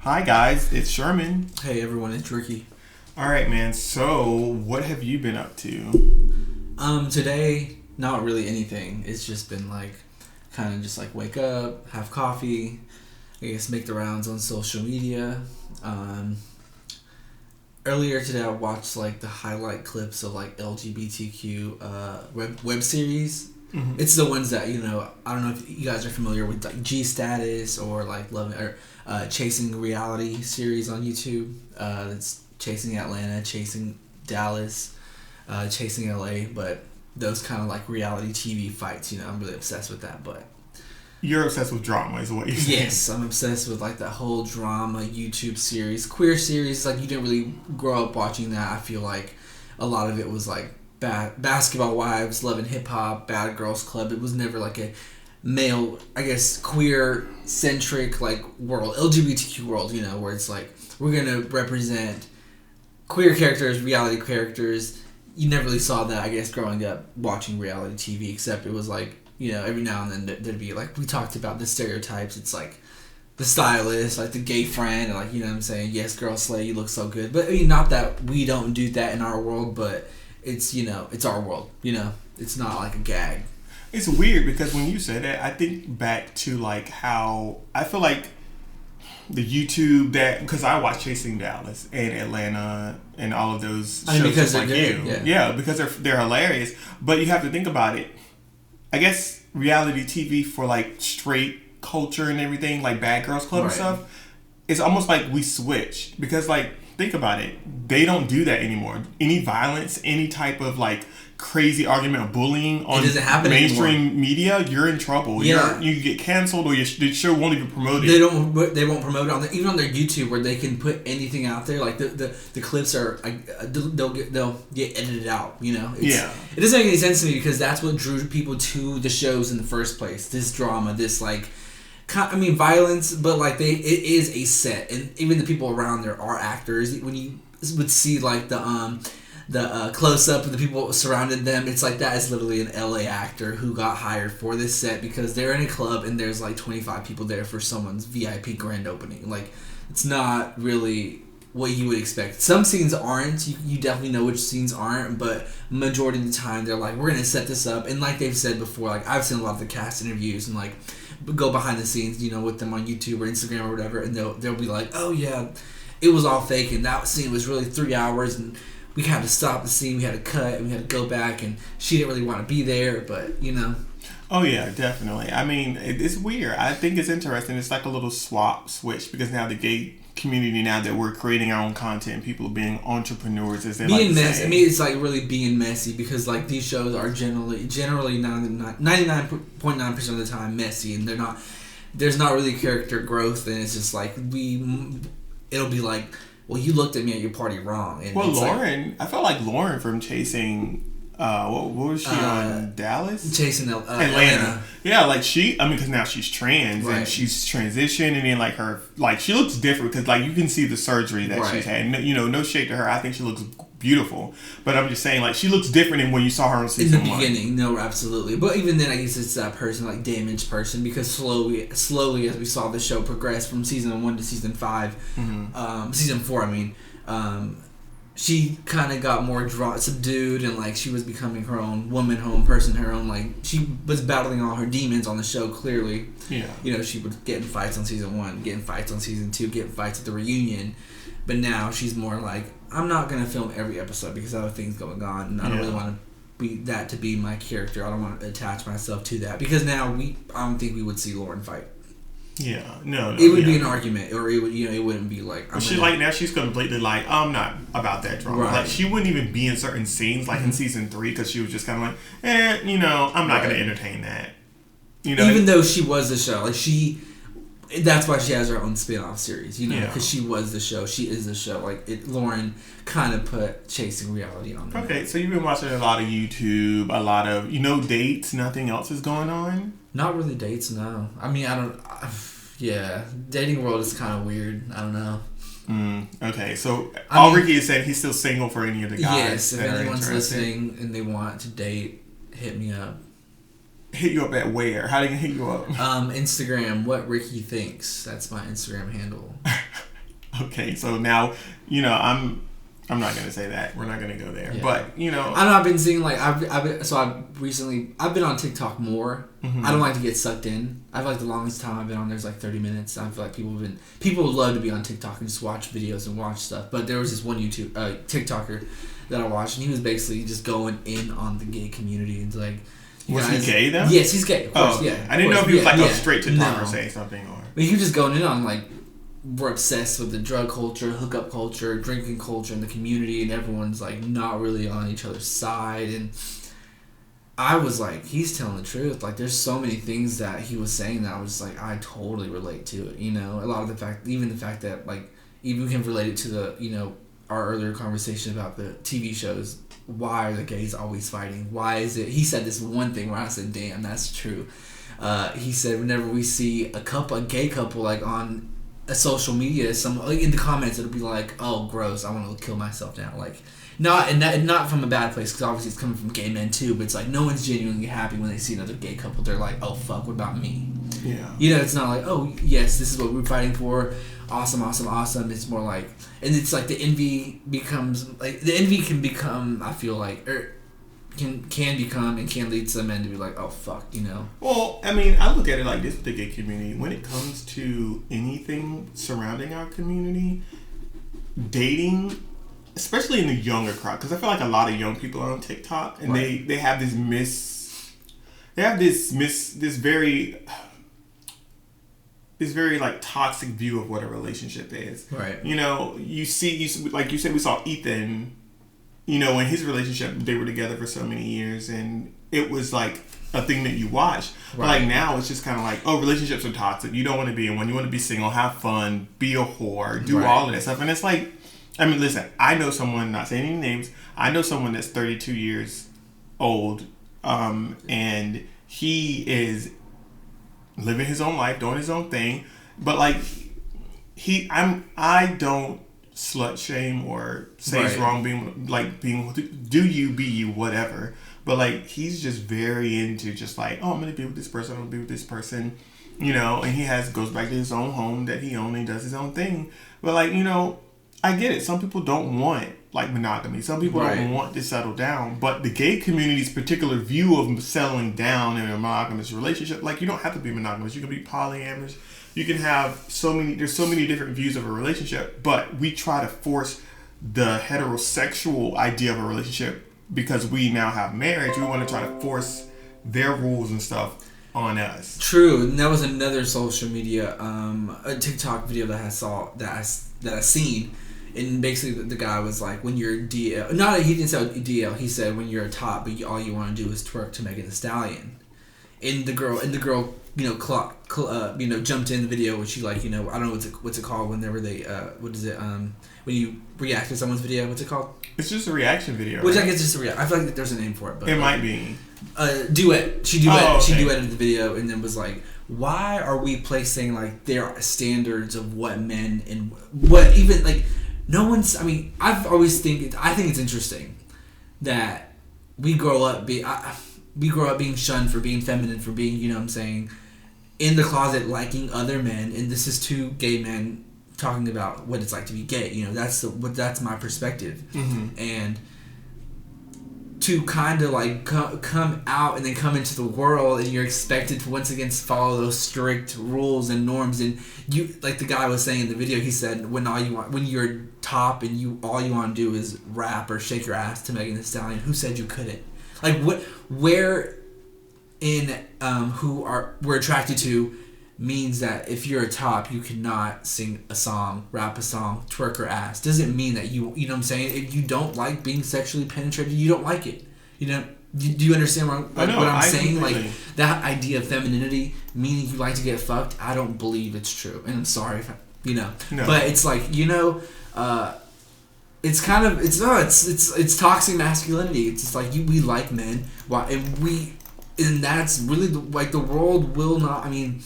Hi guys, it's Sherman. Hey everyone, it's Ricky. All right, man. So, what have you been up to? Today, not really anything. It's just been kind of just wake up, have coffee, I guess make the rounds on social media. Earlier today, I watched the highlight clips of LGBTQ web series. Mm-hmm. It's the ones that I don't know if you guys are familiar with G Status or Love or Chasing Reality series on YouTube. It's Chasing Atlanta, Chasing Dallas, Chasing LA, but those kind of reality TV fights. I'm really obsessed with that. But You're obsessed with drama, is what you're saying. yes, I'm obsessed with that whole drama YouTube series, queer series. You didn't really grow up watching that. I feel like a lot of it was Basketball Wives, Love and Hip Hop, Bad Girls Club. It was never a male, I guess, queer centric world, LGBTQ world. Where it's we're gonna represent queer characters, reality characters. You never really saw that, I guess, growing up watching reality TV. Except it was every now and then there'd be we talked about the stereotypes. It's the stylist, the gay friend, and you know what I'm saying. Yes, girl, slay. You look so good. But I mean, not that we don't do that in our world, but it's it's our world. It's not a gag. It's weird because when you say that, I think back to how I feel the YouTube because I watch Chasing Dallas and Atlanta and all of those shows because just they're you. good, Yeah, because they're hilarious. But you have to think about it. I guess reality TV for straight culture and everything, Bad Girls Club and stuff, it's almost we switched because think about it, they don't do that anymore. Any violence, any type of crazy argument or bullying on mainstream media, you're in trouble. Yeah. You get canceled or the show won't even promote it. They won't promote it even on their YouTube where they can put anything out there. The clips are they'll get edited out. It doesn't make any sense to me because that's what drew people to the shows in the first place. This drama, this violence, but it is a set, and even the people around there are actors. When you would see the close up of the people surrounding them, it's that is literally an LA actor who got hired for this set because they're in a club and there's 25 people there for someone's VIP grand opening. It's not really what you would expect. Some scenes aren't. You definitely know which scenes aren't, but majority of the time they're we're gonna set this up, and they've said before, I've seen a lot of the cast interviews and go behind the scenes, with them on YouTube or Instagram or whatever, and they'll be oh yeah, it was all fake and that scene was really 3 hours and we had to stop the scene, we had to cut, and we had to go back, and she didn't really want to be there, but Oh yeah, definitely. I mean, it's weird. I think it's interesting. It's a little switch because now the gay community, now that we're creating our own content, people are being entrepreneurs as they being to messy. say. I mean, it's really being messy because these shows are generally 99.9% of the time messy, and there's not really character growth, and it's just it'll be well, you looked at me at your party wrong. And Lauren, I felt Lauren from Chasing. What was she on? Dallas? Chasing Atlanta. Yeah, she. I mean, because now she's trans and she's transitioned, and then her she looks different because you can see the surgery that she's had. No shade to her. I think she looks beautiful, but I'm just saying she looks different than when you saw her on season 1. In the beginning, no, absolutely. But even then, I guess it's that person, damaged person, because slowly as we saw the show progress from season 1 to season 5, season 4, I mean, she kind of got more subdued, and she was becoming her own woman, her own person, her own she was battling all her demons on the show. Clearly, she would get in fights on season 1, get in fights on season 2, get in fights at the reunion. But now she's more I'm not gonna film every episode because I have things going on, and I don't really want to be my character. I don't want to attach myself to that because now I don't think we would see Lauren fight. Yeah, no. It would be an argument, or it would, it wouldn't be now she's completely I'm not about that drama. Right. She wouldn't even be in certain scenes in season 3 because she was just kind of I'm not gonna entertain that. Even though she was the show, that's why she has her own spin-off series, because she was the show. She is the show. Lauren kind of put Chasing Reality on there. Okay, so you've been watching a lot of YouTube, a lot of, dates, nothing else is going on? Not really dates, no. I mean, yeah, dating world is kind of weird. I don't know. Okay, so Ricky is saying he's still single for any of the guys. Yes, if anyone's listening and they want to date, hit me up. Hit you up at where? How do you hit you up? Instagram, what Ricky thinks. That's my Instagram handle. Okay, so now, I'm not gonna say that. We're not gonna go there. Yeah. But I know I've been seeing like I've been on TikTok more. Mm-hmm. I don't like to get sucked in. I feel like the longest time I've been on there's like 30 minutes. I feel like people would love to be on TikTok and just watch videos and watch stuff. But there was this one TikToker that I watched, and he was basically just going in on the gay community and like. Was he gay though? Yes, he's gay. Of course, yeah. I didn't know if he was like straight to talk or say something or. But he was just going in on like. We're obsessed with the drug culture, hookup culture, drinking culture in the community, and everyone's like not really on each other's side. And I was like, he's telling the truth. Like, there's so many things that he was saying that I was like, I totally relate to it. A lot of the fact that like, even we can relate it to the, our earlier conversation about the TV shows. Why are the gays always fighting? Why is it? He said this one thing where I said, damn, that's true. He said, whenever we see a gay couple like on a social media, in the comments it'll be like, oh gross, I want to kill myself now, like not from a bad place because obviously it's coming from gay men too, but it's like no one's genuinely happy when they see another gay couple. They're like, oh fuck, what about me? It's not like, oh yes, this is what we're fighting for, awesome. It's more like, and it's like the envy can become, I feel like, can become and can lead some men to be like, oh fuck, Well, I mean, I look at it like this with the gay community. When it comes to anything surrounding our community, dating, especially in the younger crowd, because I feel like a lot of young people are on TikTok and right. they have this very like toxic view of what a relationship is. Right. You like you said, we saw Ethan. In his relationship, they were together for so many years, and it was like a thing that you watch. Right. But like now, it's just kind of like, oh, relationships are toxic. You don't want to be in one. You want to be single, have fun, be a whore, do all of that stuff. And it's like, I mean, listen, I know someone, not saying any names, I know someone that's 32 years old, and he is living his own life, doing his own thing, but like, I don't slut shame or say it's wrong being do you be you whatever, but like he's just very into just like, oh, I'm gonna be with this person, I'm gonna be with this person, and he goes back to his own home that he owns and does his own thing. But like, I get it, some people don't want like monogamy, some people don't want to settle down, but the gay community's particular view of settling down in a monogamous relationship, like you don't have to be monogamous, you can be polyamorous. You can have there's so many different views of a relationship, but we try to force the heterosexual idea of a relationship because we now have marriage. We want to try to force their rules and stuff on us. True, and that was another social media, a TikTok video that I seen, and basically the guy was like, when you're DL, he didn't say DL, he said when you're a top, but all you want to do is twerk to Megan Thee Stallion, and the girl. Jumped in the video where she like, I don't know what's it called whenever they what is it when you react to someone's video, what's it called? It's just a reaction video, which I guess is just a react. I feel like there's a name for it, but it might be duet. She duetted the video and then was like, why are we placing like their standards of what men and what even like no one's. I mean, I think it's interesting that we grow up being shunned for being feminine, for being, in the closet liking other men, and this is two gay men talking about what it's like to be gay. That's my perspective, and to kind of like come out and then come into the world, and you're expected to once again follow those strict rules and norms. And you, like the guy was saying in the video, he said when you're top and all you want to do is rap or shake your ass to Megan Thee Stallion. Who said you couldn't? Like where in who we're attracted to means that if you're a top, you cannot sing a song, rap a song, twerk her ass. Doesn't mean that you know what I'm saying? If you don't like being sexually penetrated, you don't like it. Do you understand what I'm saying? Like that idea of femininity, meaning you like to get fucked, I don't believe it's true. And I'm sorry if No. But it's like, it's kind of it's toxic masculinity. It's just like we like men, and that's really the world will not. I mean,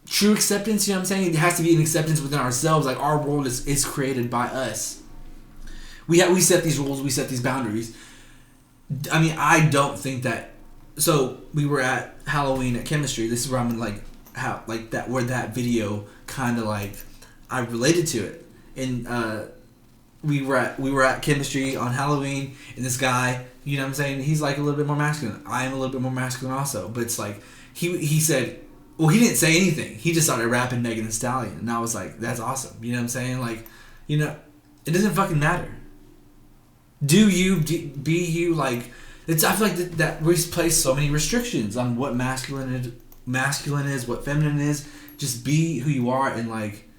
true acceptance. You know what I'm saying? It has to be an acceptance within ourselves. Like our world is created by us. We set these rules. We set these boundaries. I mean, I don't think that. So we were at Halloween at chemistry. This is where I'm like where that video kind of like I related to it. And we were at chemistry on Halloween, and this guy, you know what I'm saying, he's like a little bit more masculine. I am a little bit more masculine also, but it's like he said, well, he didn't say anything. He just started rapping Megan Thee Stallion, and I was like, that's awesome. You know what I'm saying? Like, you know, it doesn't fucking matter. Do you be you? Like, it's, I feel like that we place so many restrictions on what masculine is, what feminine is. Just be who you are, and like,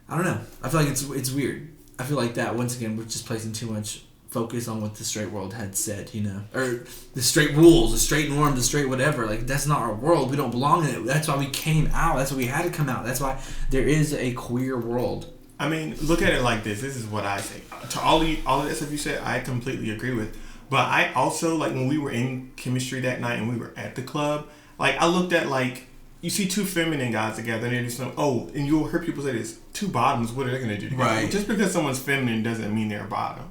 I don't know. I feel like it's weird. I feel like that once again we're just placing too much focus on what the straight world had said, you know, or the straight rules, the straight norm, the straight whatever. Like, that's not our world. We don't belong in it. That's why we came out. That's why we had to come out. That's why there is a queer world. I mean, look at it like this. This is what I say. To all of that stuff you said, I completely agree with. But I also, like, when we were in chemistry that night and we were at the club, like, I looked at, like, you see two feminine guys together and they're just like, oh, and you'll hear people say this, two bottoms, what are they going to do together? Right. Just because someone's feminine doesn't mean they're a bottom.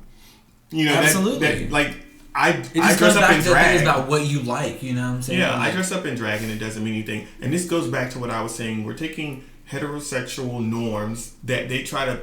You know, absolutely. I dress up in drag. It's about what you like, you know what I'm saying? Yeah, like, I dress up in drag and it doesn't mean anything. And this goes back to what I was saying. We're taking heterosexual norms that they try to,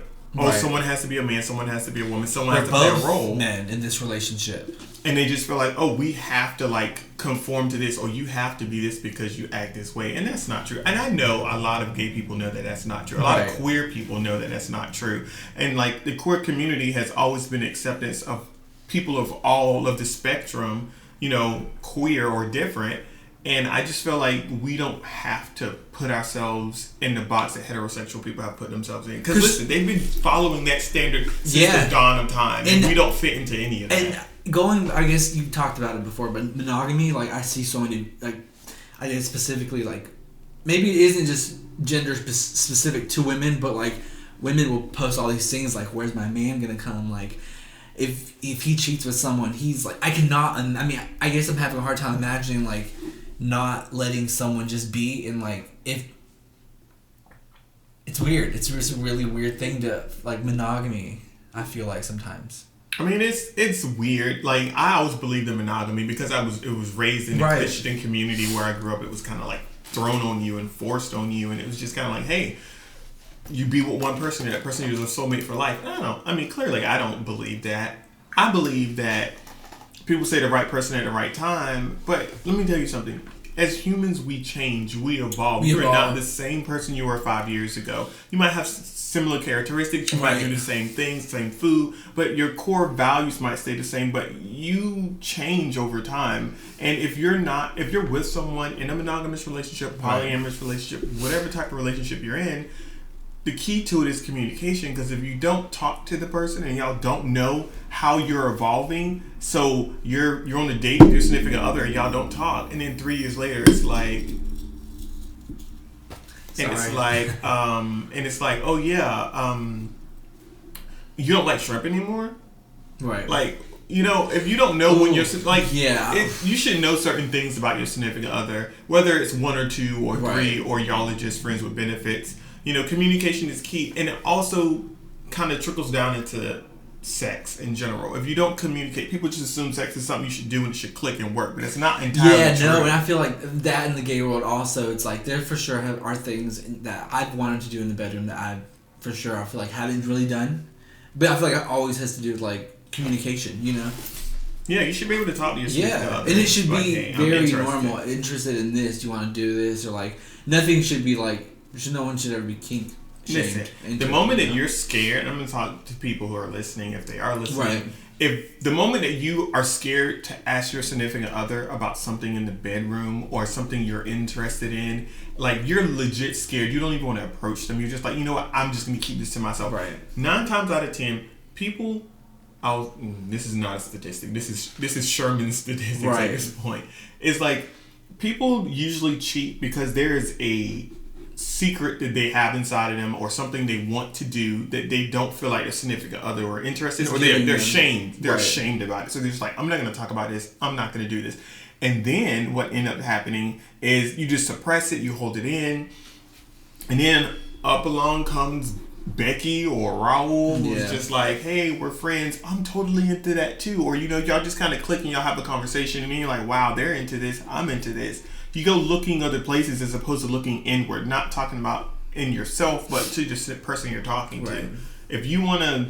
someone has to be a man, someone has to be a woman, someone has to play a role. Men in this relationship. And they just feel like, oh, we have to like conform to this, or you have to be this because you act this way. And that's not true. And I know a lot of gay people know that that's not true. A lot of queer people know that that's not true. And like the queer community has always been acceptance of people of all of the spectrum, you know, queer or different. And I just feel like we don't have to put ourselves in the box that heterosexual people have put themselves in. Because listen, they've been following that standard since the dawn of time. And we don't fit into any of that. I guess you talked about it before, but monogamy, like, I see so many, like, I guess specifically, like, maybe it isn't just gender specific to women, but, like, women will post all these things, like, where's my man gonna come? Like, if he cheats with someone, he's, like, I guess I'm having a hard time imagining, like, not letting someone just be, and, like, if, it's weird. It's just a really weird thing to, like, monogamy, I feel like sometimes. I mean, it's weird. Like, I always believed in monogamy because it was raised in a Christian community where I grew up. It was kind of like thrown on you and forced on you, and it was just kind of like, hey, you be with one person, and that person is a soulmate for life. I don't know. I mean, clearly, I don't believe that. I believe that people say the right person at the right time, but let me tell you something. As humans, we change, we evolve. You are not the same person you were 5 years ago. You might have similar characteristics, you might do the same things, same food, but your core values might stay the same, but you change over time. And if you're with someone in a monogamous relationship, polyamorous relationship, whatever type of relationship you're in, the key to it is communication, because if you don't talk to the person and y'all don't know how you're evolving, so you're on a date with your significant other and y'all don't talk, and then 3 years later it's like, oh yeah, you don't like shrimp anymore, right? Like, you know, if you don't know when you're like, you should know certain things about your significant other, whether it's one or two or three, or y'all are just friends with benefits. You know, communication is key, and it also kind of trickles down into sex in general. If you don't communicate, people just assume sex is something you should do and it should click and work, but it's not entirely true. And I feel like that in the gay world also, it's like there for sure are things that I've wanted to do in the bedroom that I feel like haven't really done, but I feel like it always has to do with like communication, you know? Yeah, you should be able to talk to your significant other. And it should be very normal. Interested in this? Do you want to do this? Or like nothing should be like. No one should ever be kink shamed. Listen, the moment that you're scared, I'm going to talk to people who are listening, if they are listening. Right. If the moment that you are scared to ask your significant other about something in the bedroom or something you're interested in, like you're legit scared, you don't even want to approach them. You're just like, you know what, I'm just going to keep this to myself. Right. 9 times out of 10, people, this is not a statistic. This is Sherman's statistics at this point. It's like people usually cheat because there is a secret that they have inside of them or something they want to do that they don't feel like a significant other or interested in, or they're ashamed. They're ashamed about it. So they're just like, I'm not going to talk about this. I'm not going to do this. And then what ended up happening is you just suppress it. You hold it in. And then up along comes Becky or Raul, who's just like, hey, we're friends. I'm totally into that too. Or, you know, y'all just kind of click and y'all have a conversation. And then you're like, wow, they're into this. I'm into this. You go looking other places as opposed to looking inward, not talking about in yourself, but to just the person you're talking right. to. If you want to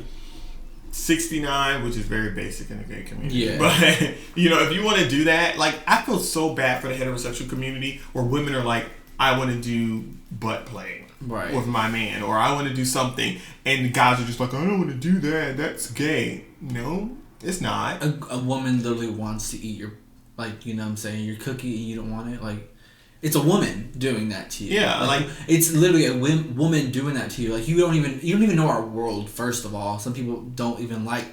69, which is very basic in the gay community. Yeah. But, you know, if you want to do that, like, I feel so bad for the heterosexual community where women are like, I want to do butt play right. with my man, or I want to do something, and the guys are just like, I don't want to do that. That's gay. No, it's not. A woman literally wants to eat your, like, you know what I'm saying, your cookie and you don't want it. Like, it's a woman doing that to you. Yeah, like it's literally a woman doing that to you. Like, you don't even know our world. First of all, some people don't even like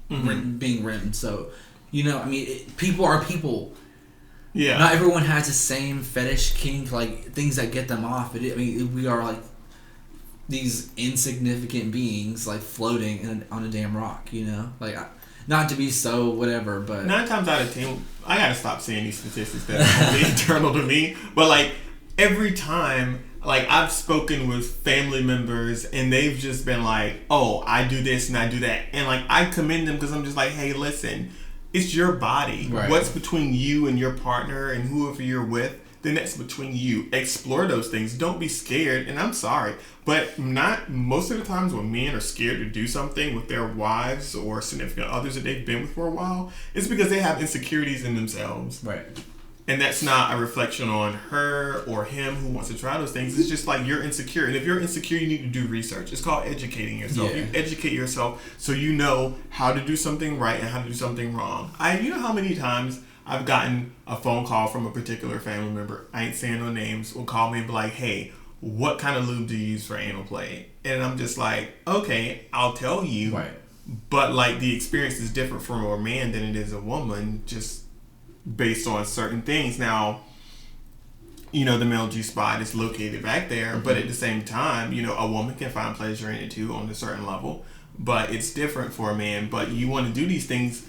being rimmed. So, you know, I mean, people are people. Yeah. Not everyone has the same fetish kink, like things that get them off. I mean, we are like these insignificant beings, like floating on a damn rock. You know, like. Not to be so whatever, but 9 times out of 10, I gotta stop saying these statistics that are only internal to me. But like every time, like I've spoken with family members and they've just been like, "Oh, I do this and I do that," and like I commend them because I'm just like, "Hey, listen, it's your body. Right. What's between you and your partner and whoever you're with, then that's between you. Explore those things. Don't be scared." And I'm sorry, but not most of the times when men are scared to do something with their wives or significant others that they've been with for a while, it's because they have insecurities in themselves. Right. And that's not a reflection on her or him who wants to try those things. It's just like you're insecure. And if you're insecure, you need to do research. It's called educating yourself. Yeah. You educate yourself so you know how to do something right and how to do something wrong. You know how many times I've gotten a phone call from a particular family member, I ain't saying no names, will call me and be like, "Hey, what kind of lube do you use for anal play?" And I'm just like, okay, I'll tell you. Right. But like the experience is different for a man than it is a woman, just based on certain things. Now, you know, the male G spot is located back there, but at the same time, you know, a woman can find pleasure in it too on a certain level, but it's different for a man. But you want to do these things,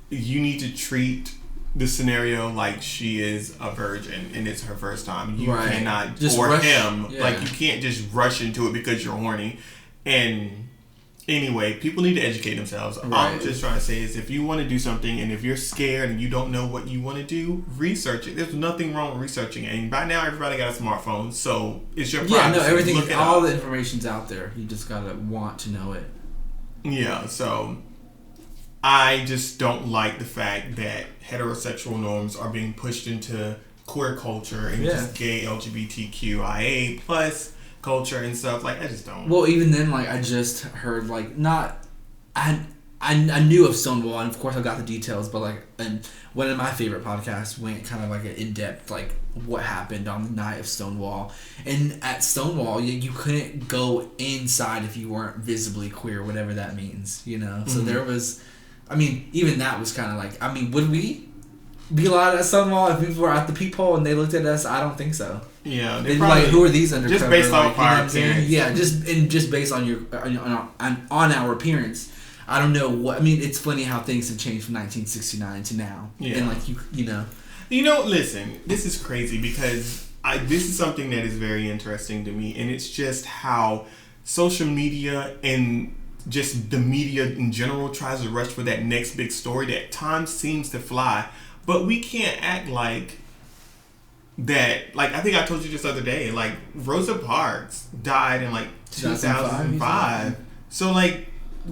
you need to treat the scenario like she is a virgin and it's her first time. You right. cannot, just or rush, him, yeah. like you can't just rush into it because you're horny. And anyway, people need to educate themselves. All I'm just trying to say is if you want to do something and if you're scared and you don't know what you want to do, research it. There's nothing wrong with researching it. And by now, everybody got a smartphone, so it's your privacy. Yeah, no, everything, all up. the information's out there. You just gotta want to know it. Yeah, so I just don't like the fact that heterosexual norms are being pushed into queer culture and just gay LGBTQIA plus culture and stuff. Like, I just don't. Well, even then, like, I just heard, like, not... I knew of Stonewall, and of course I got the details, but, like, and one of my favorite podcasts went kind of, like, an in-depth, like, what happened on the night of Stonewall. And at Stonewall, you couldn't go inside if you weren't visibly queer, whatever that means, you know? So there was... I mean, even that was kind of like... I mean, would we be allowed at Stonewall if we were at the peephole and they looked at us? I don't think so. Yeah, they'd be like, who are these undercover? Just based like, on our appearance. Yeah, just based on your on our appearance. I don't know what. I mean, it's funny how things have changed from 1969 to now. Yeah. And like you know. You know, listen, this is crazy because this is something that is very interesting to me, and it's just how social media and just the media in general tries to rush for that next big story that at times seems to fly, but we can't act like that. Like, I think I told you just the other day, like, Rosa Parks died in like 2005. So like,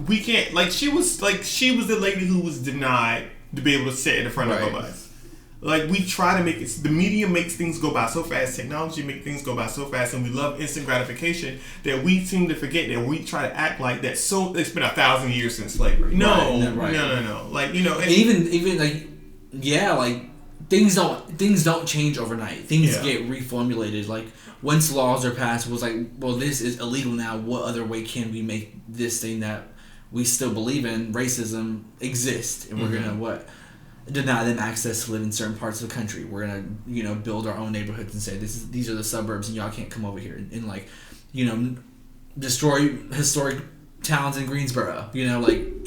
we can't, like, she was the lady who was denied to be able to sit in the front of a bus. Like, we try to make it, the media makes things go by so fast, technology makes things go by so fast, and we love instant gratification that we seem to forget that we try to act like that. So it's been 1,000 years since slavery. No. Like, you know, and even like, yeah, like things don't change overnight. Things get reformulated. Like, once laws are passed, it was like, well, this is illegal now. What other way can we make this thing that we still believe in, racism, exist? And we're gonna deny them access to live in certain parts of the country. We're gonna, you know, build our own neighborhoods and say these are the suburbs and y'all can't come over here and like, you know, destroy historic towns in Greensboro. You know, like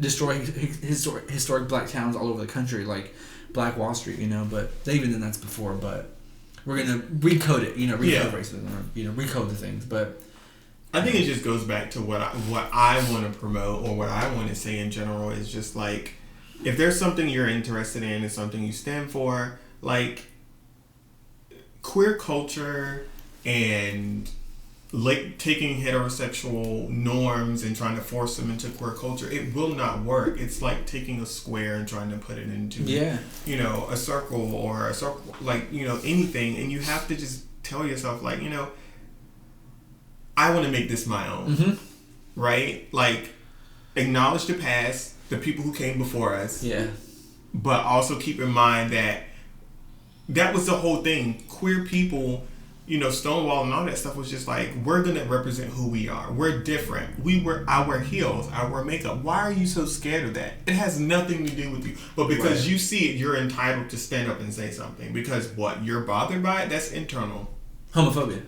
destroy historic black towns all over the country, like Black Wall Street. You know, but even then that's before. But we're gonna recode it. You know, recode racism. Or, you know, recode the things. But I think it just goes back to what I want to promote, or what I want to say in general is just like, if there's something you're interested in and something you stand for, like, queer culture and like taking heterosexual norms and trying to force them into queer culture, it will not work. It's like taking a square and trying to put it into, you know, a circle or a circle, like, you know, anything. And you have to just tell yourself, like, you know, I want to make this my own, right? Like, acknowledge the past, the people who came before us, but also keep in mind that that was the whole thing. Queer people, you know, Stonewall and all that stuff was just like, we're going to represent who we are. We're different. I wear heels. I wear makeup. Why are you so scared of that? It has nothing to do with you. But because you see it, you're entitled to stand up and say something. Because what? You're bothered by it? That's internal. Homophobia.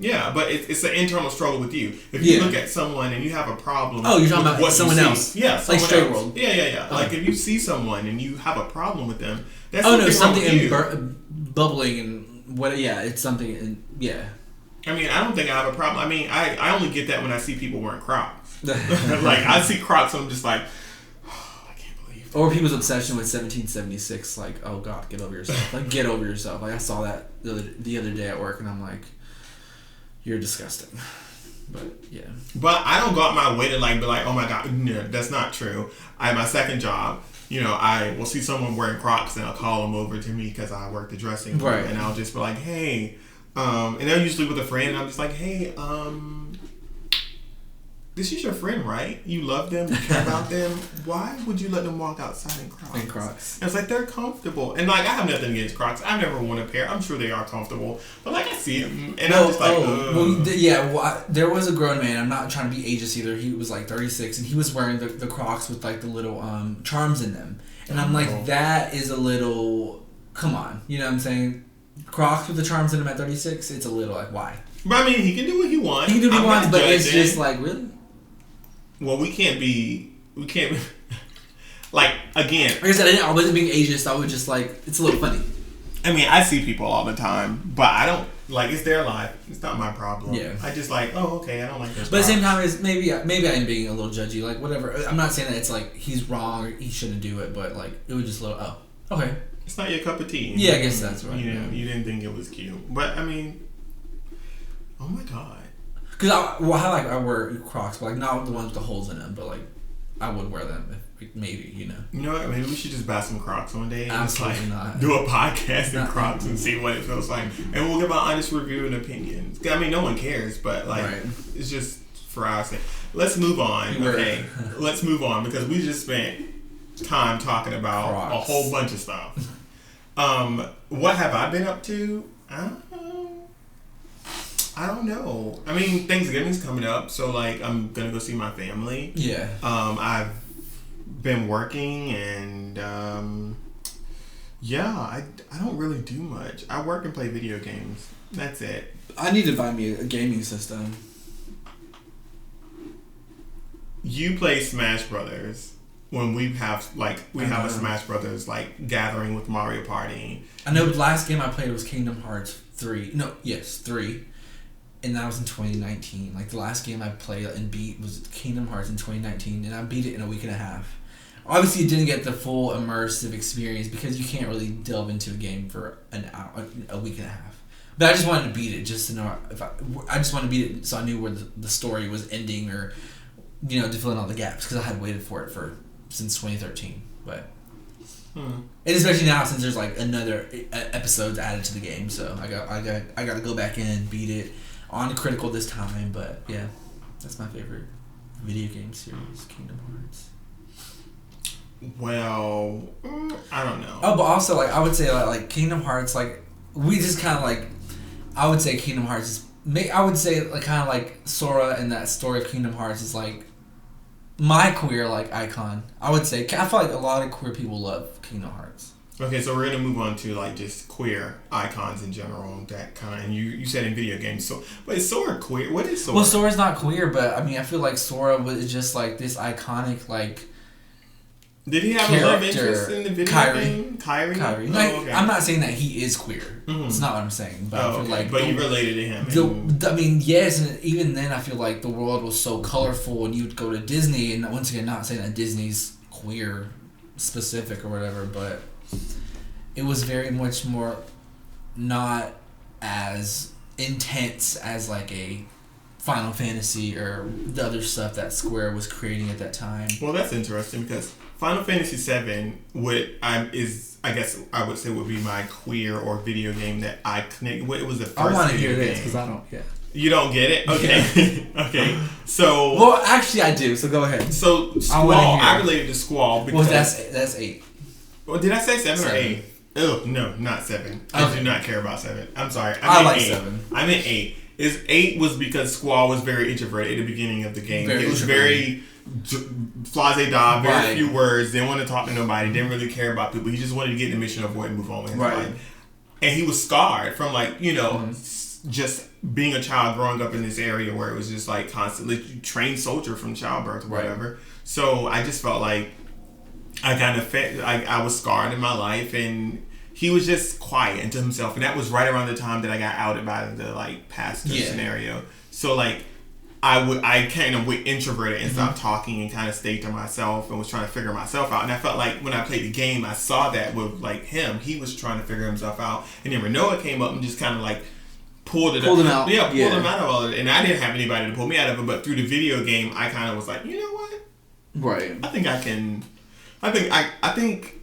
Yeah, but it's an internal struggle with you. If you look at someone and you have a problem... Oh, you're talking about what someone else. Yeah, someone like straight else. world. Yeah. Like, if you see someone and you have a problem with them, that's something bubbling and... it's something, I mean, I don't think I have a problem. I mean, I only get that when I see people wearing Crocs. Like, I see Crocs and I'm just like, oh, I can't believe it. Or people's obsession with 1776, like, oh God, get over yourself. Like, get over yourself. Like, I saw that the other day at work and I'm like, you're disgusting. But, yeah. But I don't go out my way to, like, be like, oh my God, no, that's not true. My second job, you know, I will see someone wearing Crocs and I'll call them over to me because I work the dressing room, and I'll just be like, hey, and they're usually with a friend, and I'm just like, hey, this is your friend, right? You love them, you care about them. Why would you let them walk outside in Crocs? And it's like, they're comfortable. And like, I have nothing against Crocs. I've never worn a pair. I'm sure they are comfortable. But like, I see them, and I'm just like, there was a grown man. I'm not trying to be ageist either. He was like 36, and he was wearing the Crocs with like the little charms in them. And I'm like, that is a little, come on. You know what I'm saying? Crocs with the charms in them at 36, it's a little like, why? But I mean, he can do what he wants. He can do what he wants, but it's just like, really? Well, we can't like, again. Like I said, I wasn't being ageist. I was just like, it's a little funny. I mean, I see people all the time, but I don't, like, it's their life. It's not my problem. Yeah. I just like, oh, okay, I don't like this. But at the same time, maybe I am being a little judgy. Like, whatever. I'm not saying that it's like he's wrong or he shouldn't do it, but like, it was just a little, okay. It's not your cup of tea. Yeah, I guess that's right. You didn't think it was cute. But, I mean, oh my God. Because I wear Crocs, but like not the ones with the holes in them, but like I would wear them if, maybe, you know. You know what? Maybe we should just buy some Crocs one day and Absolutely just like not. do a podcast in Crocs and see what it feels like, and we'll give our honest review and opinions. I mean, no one cares, but like it's just for our sake. Let's move on. Okay, let's move on because we just spent time talking about Crocs. A whole bunch of stuff. What have I been up to? I don't know. I mean, Thanksgiving's coming up, so like I'm gonna go see my family. Yeah. I've been working and I don't really do much. I work and play video games. That's it. I need to buy me a gaming system. You play Smash Brothers when we have a Smash Brothers like gathering with Mario Party. I know the last game I played was Kingdom Hearts 3. 3. And that was in 2019. Like, the last game I played and beat was Kingdom Hearts in 2019, and I beat it in a week and a half. Obviously, you didn't get the full immersive experience because you can't really delve into a game for an hour, a week and a half. But I just wanted to beat it just to know I just wanted to beat it so I knew where the story was ending or, you know, to fill in all the gaps because I had waited for it since 2013. But and especially now since there's like another episodes added to the game, so I got to go back in and beat it. On critical this time, but yeah, that's my favorite video game series, Kingdom Hearts. Well, I don't know. Oh, but also, like, I would say, like Kingdom Hearts, like, we just kind of, like, I would say Kingdom Hearts is, I would say, like, kind of like Sora and that story of Kingdom Hearts is, like, my queer, like, icon. I would say, I feel like a lot of queer people love Kingdom Hearts. Okay, so we're gonna move on to like just queer icons in general, that kind. And you said in video games, so but is Sora queer? What is Sora? Well, Sora's not queer, but I mean, I feel like Sora was just like this iconic like. Did he have a love interest in the video game? Kyrie. Like, okay. I'm not saying that he is queer. Mm-hmm. It's not what I'm saying. But I feel like. But you related to him. I mean, yes, and even then, I feel like the world was so colorful, and you'd go to Disney, and once again, not saying that Disney's queer specific or whatever, but. It was very much more not as intense as like a Final Fantasy or the other stuff that Square was creating at that time. Well, that's interesting because Final Fantasy VII I guess I would say would be my queer or video game that I connect with. It was the first. I want to hear this because I don't. Yeah. You don't get it? Okay. Yeah. Okay. So. Well, actually, I do. So go ahead. So Squall. I related to Squall because. Well, that's 8. Well, did I say 7 or 8? Oh no, not 7. Okay. I do not care about 7. I'm sorry. I like 8. 7. I meant 8. 8 was because Squall was very introverted at the beginning of the game. Very it was very flazé-da, very few words, didn't want to talk to nobody, didn't really care about people. He just wanted to get the mission over and move on with his life. And he was scarred from just being a child growing up in this area where it was just like constantly trained soldier from childbirth or whatever. So I just felt like I was scarred in my life, and he was just quiet into himself, and that was right around the time that I got outed by the pastor scenario. So I kind of went introverted and stopped talking and kind of stayed to myself and was trying to figure myself out. And I felt like when I played the game, I saw that with him. He was trying to figure himself out, and then Renoa came up and just kind of pulled him out. Yeah, pulled him out of all of it. And I didn't have anybody to pull me out of it, but through the video game, I kind of was like, you know what? Right. I think I can. I think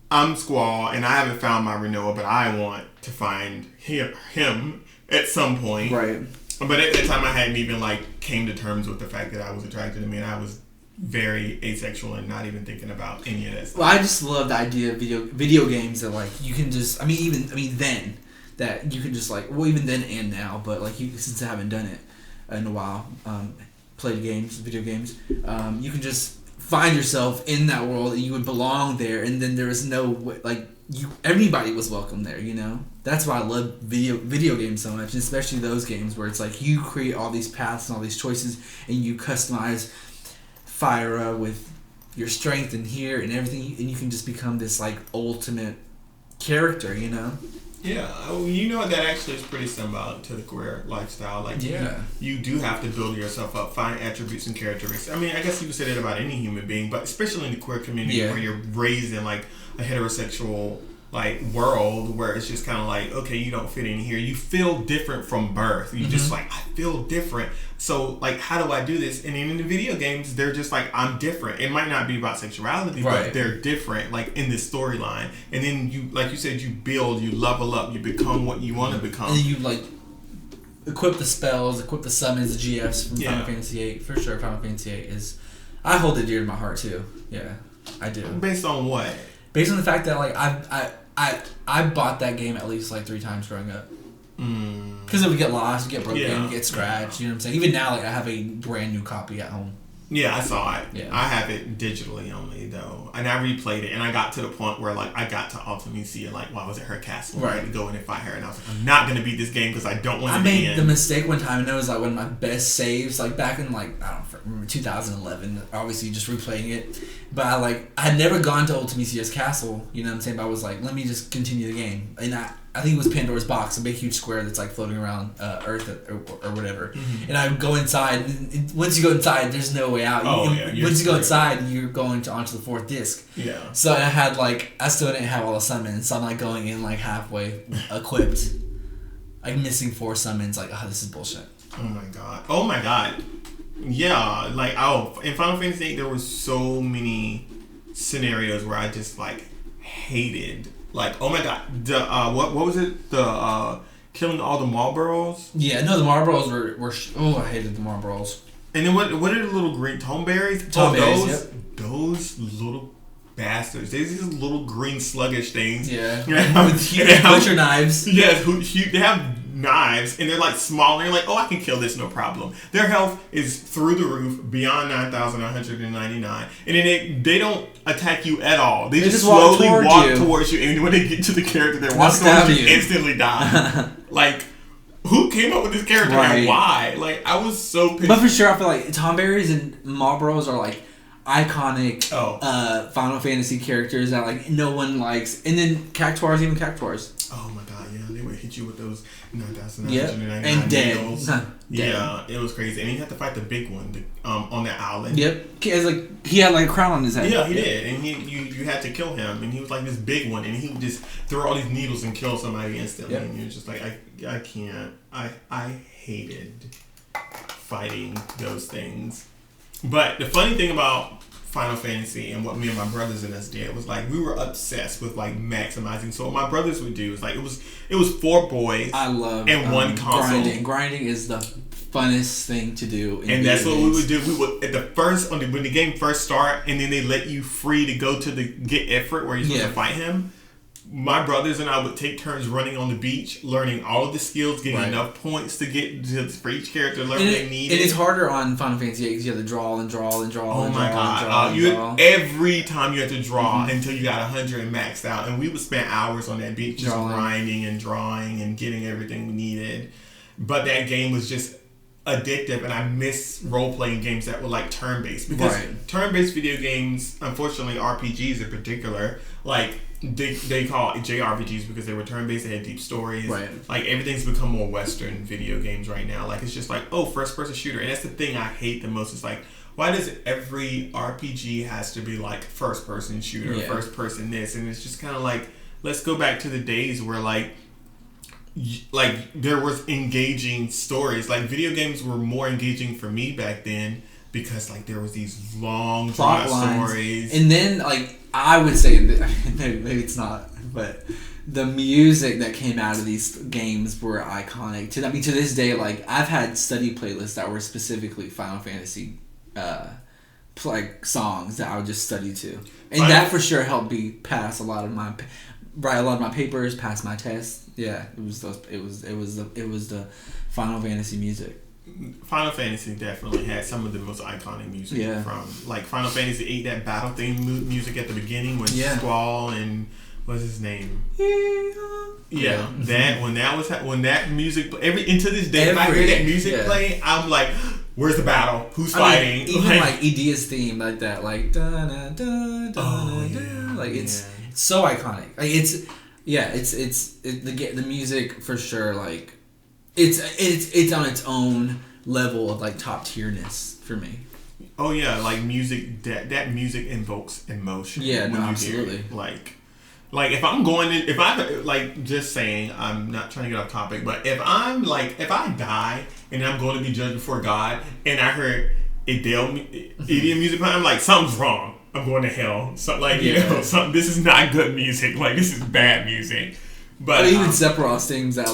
I'm Squall, and I haven't found my Renoa, but I want to find him at some point. Right. But at that time, I hadn't even came to terms with the fact that I was attracted to me, and I was very asexual and not even thinking about any of that stuff. Well, I just love the idea of video games that you can just then that you can just even then and now, but since I haven't done it in a while, played video games, you can just find yourself in that world and you would belong there, and then there was no everybody was welcome there, That's why I love video games so much, especially those games where it's you create all these paths and all these choices, and you customize Fyra with your strength and here and everything, and you can just become this ultimate character, Yeah, that actually is pretty symbolic to the queer lifestyle. You do have to build yourself up, find attributes and characteristics. I mean, I guess you could say that about any human being, but especially in the queer community where you're raised in a heterosexual world where it's just kind of okay, you don't fit in here. You feel different from birth. You just I feel different. So how do I do this? And then in the video games, they're just I'm different. It might not be about sexuality, but they're different in this storyline. And then you, like you said, you build, you level up, you become what you want to become. And you equip the spells, equip the summons, the GFs from Final Fantasy VIII. For sure, Final Fantasy VIII is. I hold it dear to my heart too. Yeah, I do. Based on what? Based on the fact that I bought that game at least 3 times growing up. Because it would get lost, get broken, get scratched. You know what I'm saying? Even now, I have a brand new copy at home. Yeah, I saw it. Yeah. I have it digitally only though, and I replayed it, and I got to the point where I got to Ultimisia, I was at her castle, right, to go in and fight her, and I was I'm not gonna beat this game because I don't want to. I made the mistake one time, and it was one of my best saves, back in I don't remember 2011. Obviously, just replaying it, but I had never gone to Ultimisia's castle. You know what I'm saying? But I was let me just continue the game, and I think it was Pandora's Box, a big huge square that's floating around Earth or whatever. Mm-hmm. And I would go inside, and once you go inside, there's no way out. Once you go inside, you're going onto the 4th disc. Yeah. So I had I still didn't have all the summons, so I'm going in halfway equipped. Missing 4 summons, this is bullshit. Oh my god. Yeah, in Final Fantasy VIII, there was so many scenarios where I just hated. Oh my god, the what was it? The killing all the Marlboros? Yeah, no, the Marlboros were I hated the Marlboros. And then what are the little green toneberries? Those little bastards. There's these little green sluggish things. Yeah. With huge butcher knives. Yes, they have knives, and they're small, and you're I can kill this, no problem. Their health is through the roof, beyond 9,199, and then they don't attack you at all. They just slowly walk towards you, and when they get to the character they're walking towards you, instantly die. Who came up with this character and why? I was so pissed. But for sure, I feel Tomberries and Marlboros are iconic Final Fantasy characters that no one likes, and then Cactuars, even Cactuars. Oh my god, yeah, they would hit you with those 9,999 and dead. Yeah, it was crazy, and he had to fight the big one on that island. Yep, he had a crown on his head. Yeah, he did, and you had to kill him, and he was this big one, and he would just throw all these needles and kill somebody instantly, and you're just I can't. I hated fighting those things. But the funny thing about Final Fantasy and what me and my brothers and us did was like we were obsessed with like maximizing. So what my brothers would do is like it was 4 boys. I love and one console. Grinding is the funnest thing to do. And that's what we would do. We would when the game first start, and then they let you free to go to the get effort where you're supposed to fight him. My brothers and I would take turns running on the beach, learning all of the skills, getting enough points to get for each character, learn what they need. And it's harder on Final Fantasy 8 because you have to draw and draw and draw. Oh and my draw god! Every time you had to draw until you got 100 and maxed out, and we would spend hours on that beach just grinding and drawing and getting everything we needed. But that game was just addictive, and I miss role-playing games that were like turn-based because turn-based video games, unfortunately RPGs in particular, like they call it JRPGs because they were turn-based, they had deep stories. Like everything's become more Western video games right now. Like it's just like, oh, first-person shooter. And that's the thing I hate the most. It's like, why does every RPG has to be like first-person shooter, first-person this? And it's just kind of like, let's go back to the days where like there was engaging stories. Like video games were more engaging for me back then because like there was these long drawn stories. And then like I would say maybe it's not, but the music that came out of these games were iconic. To this day, like I've had study playlists that were specifically Final Fantasy like songs that I would just study to, and that for sure helped me pass a lot of my papers, pass my tests. Yeah, it was the Final Fantasy music. Final Fantasy definitely had some of the most iconic music from like Final Fantasy 8, that battle theme music at the beginning when Squall and what's his name? That when that music into this day if I hear that music play, I'm like, where's the battle? Who's fighting? Even like Idia's theme like that, like da da da da da, like it's so iconic. Like the music for sure. Like it's on its own level of like top tierness for me. Oh yeah, like music that music invokes emotion. Yeah, no, absolutely. Like if I'm going in, if I like just saying, I'm not trying to get off topic, but if I die and I'm going to be judged before God and I heard Idiot music playing, I'm like, something's wrong. I'm going to hell. So like this is not good music. Like this is bad music. But even Sephiroth sings that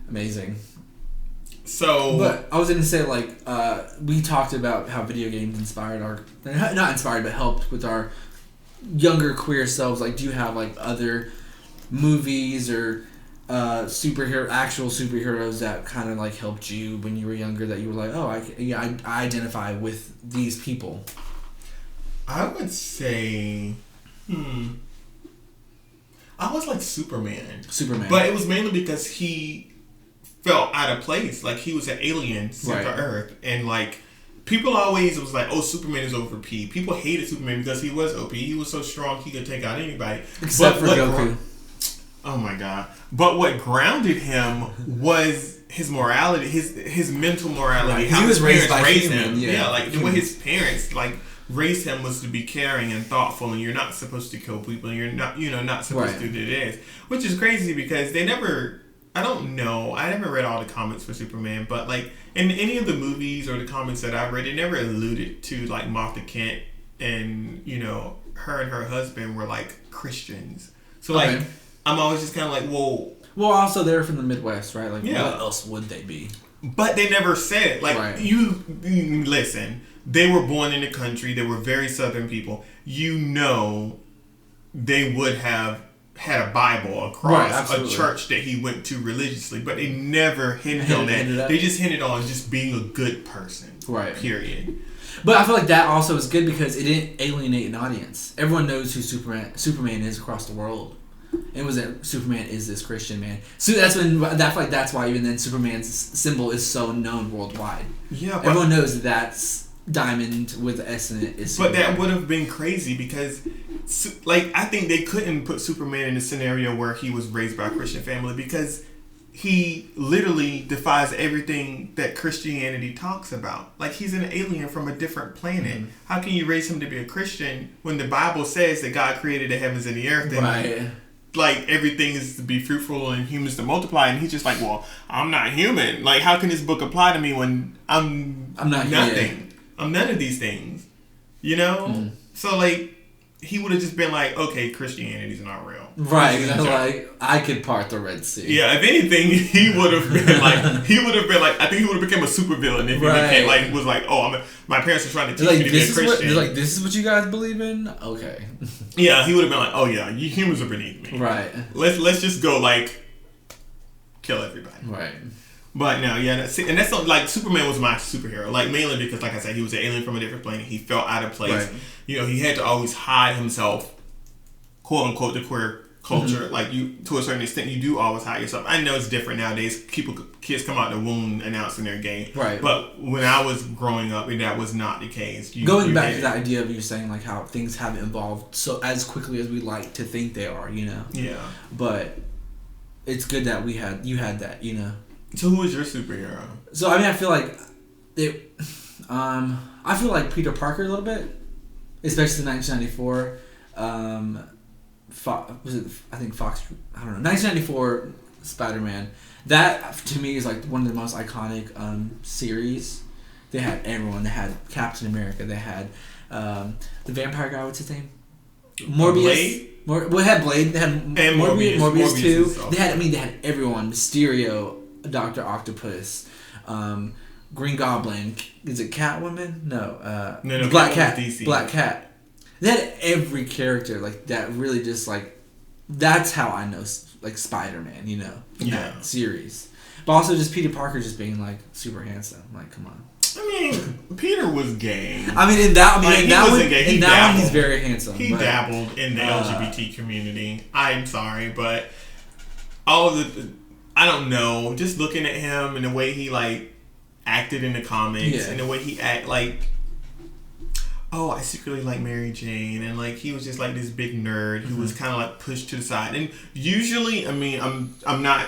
amazing. So, but I was going to say we talked about how video games inspired not inspired but helped with our younger queer selves. Like, do you have like other movies or actual superheroes that kind of like helped you when you were younger that you were like, I identify with these people? I would say I was like Superman, but it was mainly because he felt out of place. Like he was an alien sent to Earth, and like people always was like, oh, Superman is OP. People hated Superman because he was OP. He was so strong he could take out anybody. Except for Goku. Oh my god. But what grounded him was his morality, his mental morality. How he was raised by him. Like the way his parents like raised him was to be caring and thoughtful, and you're not supposed to kill people, and you're not supposed to do this. Which is crazy because they never, I don't know, I never read all the comics for Superman, but like in any of the movies or the comics that I read, it never alluded to like Martha Kent and her and her husband were like Christians. So like I'm always just kind of like, whoa. Well, also they're from the Midwest, right? Like, what else would they be? But they never said it. Like, you listen, they were born in the country. They were very Southern people. They would have had a Bible across a church that he went to religiously, but they never hinted on that. They just hinted on just being a good person. Right. Period. But I feel like that also is good because it didn't alienate an audience. Everyone knows who Superman is across the world. It was that Superman is this Christian man. So that's why even then Superman's symbol is so known worldwide. Yeah, but everyone knows that's diamond with S in it is Superman. But that would have been crazy because like I think they couldn't put Superman in a scenario where he was raised by a Christian family because he literally defies everything that Christianity talks about. Like he's an alien from a different planet. Mm-hmm. How can you raise him to be a Christian when the Bible says that God created the heavens and the earth? And like everything is to be fruitful and humans to multiply, and he's just like, well, I'm not human. Like, how can this book apply to me when I'm not nothing? I'm none of these things. You know? Mm. So like, he would have just been like, okay, Christianity's not real. Right, like, I could part the Red Sea. Yeah, if anything, he would have been like, I think he would have become a supervillain if he became like, was like, oh, my parents are trying to teach me to be a Christian. Like, this is what you guys believe in? Okay. Yeah, he would have been like, oh yeah, you humans are beneath me. Right. Let's just go like, kill everybody. Right. But no, yeah, that's like Superman was my superhero, like mainly because, like I said, he was an alien from a different planet. He felt out of place. Right. You know, he had to always hide himself, quote unquote, the queer culture. Mm-hmm. Like you, to a certain extent, you do always hide yourself. I know it's different nowadays. Kids come out the womb announcing they're gay. Right. But when I was growing up, that was not the case. Going back to the idea of you saying like how things haven't evolved so as quickly as we like to think they are, you know. Yeah. But it's good that you had that, you know. So who is your superhero? So I mean, I feel like I feel like Peter Parker a little bit, especially the 1994. I think Fox. I don't know. 1994 Spider-Man. That to me is like one of the most iconic series. They had everyone. They had Captain America. They had the vampire guy. What's his name? Morbius. We had Blade. They had Morbius too. They had everyone. Mysterio. Dr. Octopus, Green Goblin. Is it Catwoman? No. No. Black Cat. Black Cat. They had every character like that. Really, just like that's how I know like Spider-Man. You know, in that series. But also just Peter Parker just being like super handsome. Like, come on. I mean, Peter was gay. I mean, in that one, he's very handsome. He dabbled in the LGBT community. I'm sorry, but all of the. I don't know. Just looking at him and the way he like acted in the comics and the way he like, oh, I secretly like Mary Jane, and like he was just like this big nerd who was kind of like pushed to the side. And usually, I mean, I'm not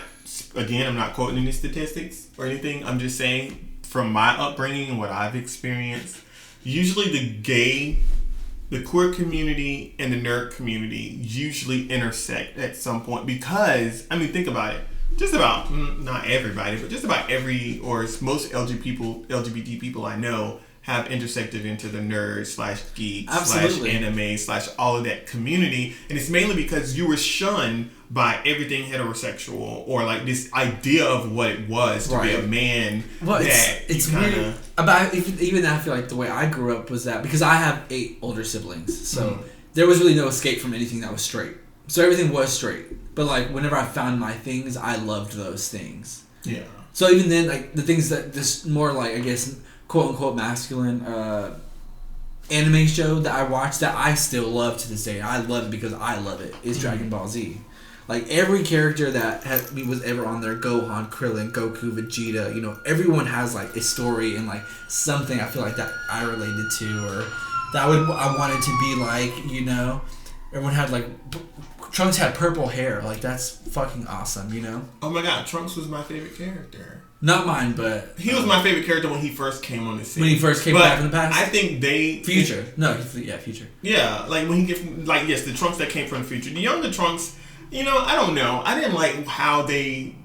quoting any statistics or anything. I'm just saying from my upbringing and what I've experienced. Usually, the queer community and the nerd community usually intersect at some point because I mean, think about it. Just about, not everybody, but just about most LGBT people I know have intersected into the nerd / geek / anime / all of that community. And it's mainly because you were shunned by everything heterosexual or like this idea of what it was to be a man. Well, it's weird. About even I feel like the way I grew up was that because I have 8 older siblings, so there was really no escape from anything that was straight. So everything was straight. But like whenever I found my things, I loved those things. Yeah. So even then, like the things that this more like I guess quote unquote masculine anime show that I watched that I still love to this day. I love it because I love it. Is Dragon Ball Z. Like every character that was ever on there, Gohan, Krillin, Goku, Vegeta, you know, everyone has like a story and like something I feel like that I related to or that I wanted to be like, you know. Everyone had like Trunks had purple hair. Like that's fucking awesome, you know? Oh my god, Trunks was my favorite character. Not mine, but he was my favorite character when he first came on the scene. When he first came back in the past. I think future. Future. Yeah, like when he get like the Trunks that came from the future. The younger Trunks, you know, I don't know. I didn't like how they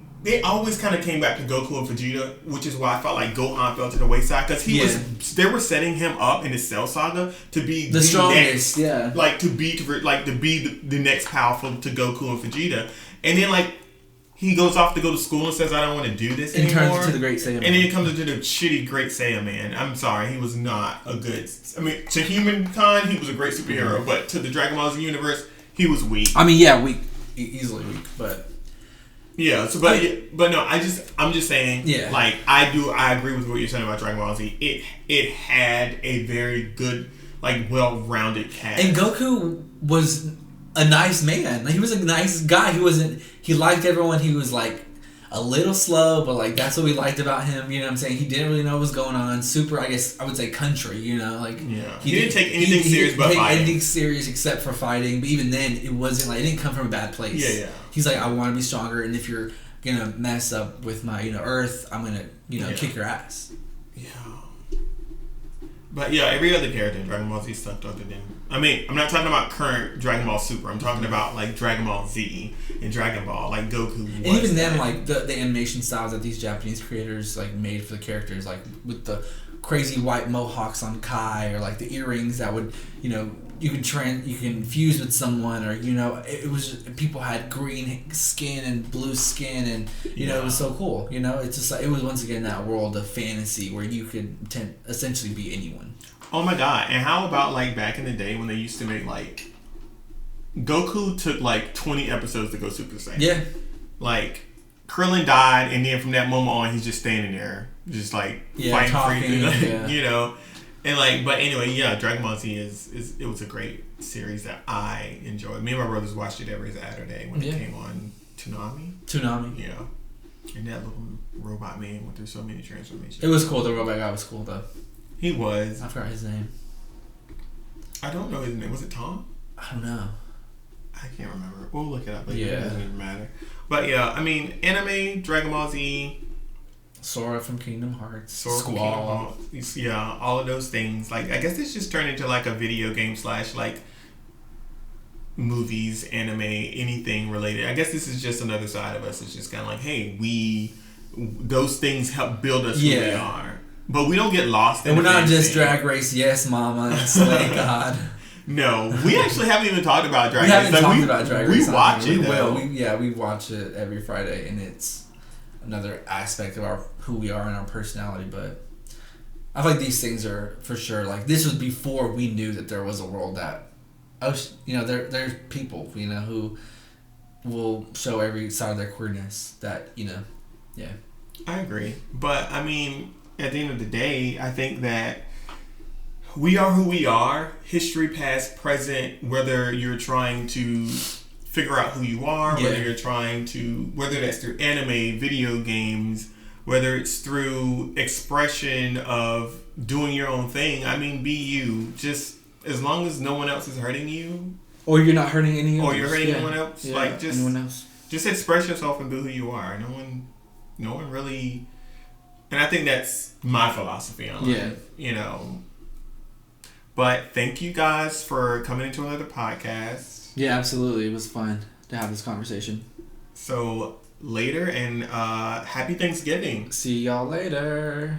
always kind of came back to Goku and Vegeta, which is why I felt like Gohan fell to the wayside because they were setting him up in the Cell Saga to be the strongest, next, like to be the next powerful to Goku and Vegeta, and then like he goes off to go to school and says I don't want to do this anymore. And turns into the Great Saiyaman. And then he comes into the shitty Great Saiyaman. I'm sorry, he was not a good. I mean, to humankind, he was a great superhero, but to the Dragon Ball Z universe, he was weak. I mean, weak, easily weak, but. Yeah, so but no, I'm just saying, like I agree with what you're saying about Dragon Ball Z. It had a very good, like well-rounded cast. And Goku was a nice man. Like, he was a nice guy. He liked everyone. He was like a little slow, but like that's what we liked about him. You know what I'm saying? He didn't really know what was going on. Super, I guess I would say country. You know, like he didn't take anything serious but fighting. Anything serious except for fighting. But even then, it wasn't like it didn't come from a bad place. Yeah. He's like, I want to be stronger, and if you're gonna mess up with my Earth, I'm gonna kick your ass. Yeah. But yeah, every other character in Dragon Ball Z sucked other than... I mean, I'm not talking about current Dragon Ball Super. I'm talking about like Dragon Ball Z and Dragon Ball, like Goku. And even then, like the animation styles that these Japanese creators like made for the characters, like with the crazy white mohawks on Kai, or like the earrings that would, you know, you can fuse with someone, or you know, it was just, people had green skin and blue skin, and you know, it was so cool. You know, it's just like it was once again that world of fantasy where you could essentially be anyone. Oh my god! And how about like back in the day when they used to make like Goku took like 20 episodes to go Super Saiyan. Yeah. Like Krillin died, and then from that moment on, he's just standing there, just like fighting Frieza, you know. And like, but anyway, yeah, Dragon Ball Z it was a great series that I enjoyed. Me and my brothers watched it every Saturday when it came on Toonami. Yeah. And that little robot man went through so many transformations. It was cool. The robot guy was cool though. He was. I forgot his name. I don't know his name. Was it Tom? I don't know. I can't remember. We'll look it up later. It doesn't even matter. But yeah, I mean, anime, Dragon Ball Z, Sora from Kingdom Hearts, Squall. Yeah, all of those things. Like, I guess it's just turned into like a video game / like movies, anime, anything related. I guess this is just another side of us. It's just kind of like, hey, those things help build us who we are. But we don't get lost in it. And we're not just Drag Race, yes, mama, and Slay God. No, we actually haven't even talked about Drag Race. We haven't talked about Drag Race. We watch it. We will. We watch it every Friday, and it's another aspect of who we are and our personality. But I feel like these things are for sure. Like, this was before we knew that there was a world that, you know, there's people, you know, who will show every side of their queerness. That, you know, yeah. I agree, but I mean, at the end of the day, I think that we are who we are, history, past, present, whether you're trying to figure out who you are, whether you're trying to, whether that's through anime, video games, whether it's through expression of doing your own thing. I mean, be you. Just as long as no one else is hurting you. Or you're not hurting anyone. Or you're hurting anyone else. Yeah, like, just, anyone else. Just express yourself and be who you are. No one really... And I think that's my philosophy on life, you know. But thank you guys for coming into another podcast. Yeah, absolutely. It was fun to have this conversation. So later, and happy Thanksgiving. See y'all later.